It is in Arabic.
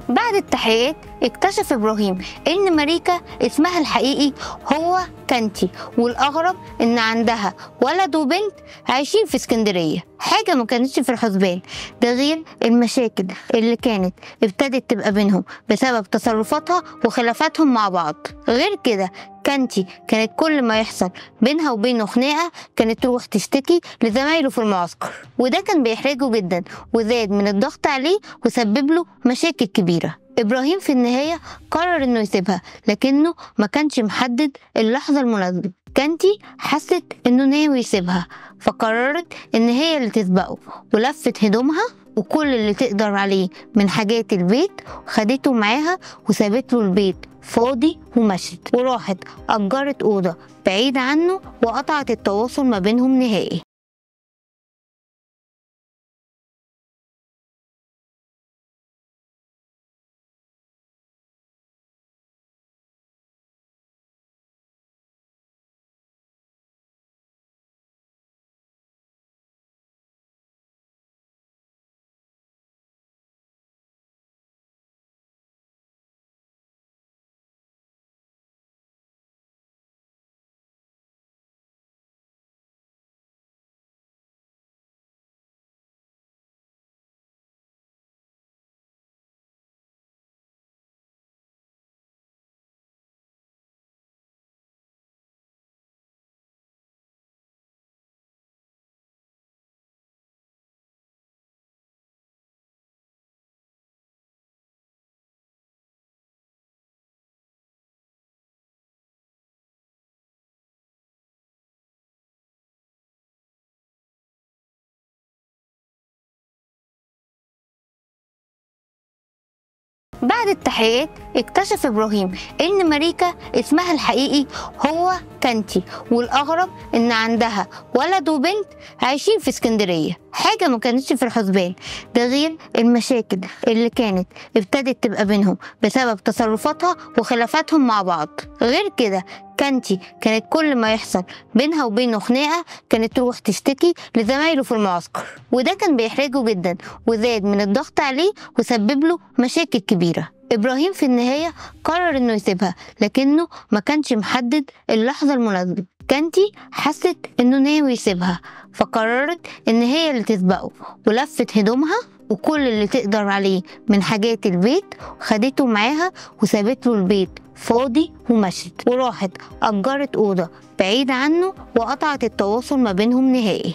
بعد التحقيقات اكتشف إبراهيم إن ماريكا اسمها الحقيقي هو كانتي، والأغرب إن عندها ولد وبنت عايشين في اسكندرية، حاجة ما كانتش في الحسبان. ده غير المشاكل اللي كانت ابتدت تبقى بينهم بسبب تصرفاتها وخلافاتهم مع بعض. غير كده كانتي كانت كل ما يحصل بينها وبينه خناقة كانت تروح تشتكي لزمايله في المعسكر، وده كان بيحرجه جدا وزاد من الضغط عليه وسبب له مشاكل كبيرة. إبراهيم في النهاية قرر إنه يسيبها، لكنه ما كانش محدد اللحظة المناسبة. كانتي حست إنه ناوي يسيبها، فقررت إن هي اللي تسبقه، ولفت هدومها وكل اللي تقدر عليه من حاجات البيت خدته معاها وسابت له البيت فاضي ومشت، وراحت أجرت أوضة بعيدة عنه وقطعت التواصل ما بينهم نهائي. بعد التحقيقات اكتشف إبراهيم إن ماريكا اسمها الحقيقي هو كانتي، والأغرب إن عندها ولد وبنت عايشين في اسكندرية، حاجة ما كانتش في الحسبان. ده غير المشاكل اللي كانت ابتدت تبقى بينهم بسبب تصرفاتها وخلافاتهم مع بعض. غير كده كانتي كانت كل ما يحصل بينها وبينه خناقة كانت تروح تشتكي لزمايله في المعسكر، وده كان بيحرجه جدا وزاد من الضغط عليه وسبب له مشاكل كبيرة. إبراهيم في النهاية قرر إنه يسيبها، لكنه ما كانش محدد اللحظة المناسبة. كانتي حست إنه ناوي يسيبها، فقررت إن هي اللي تسبقه، ولفت هدومها وكل اللي تقدر عليه من حاجات البيت خدته معاها وسابت له البيت فاضي ومشت، وراحت أجرت أوضة بعيدة عنه وقطعت التواصل ما بينهم نهائي.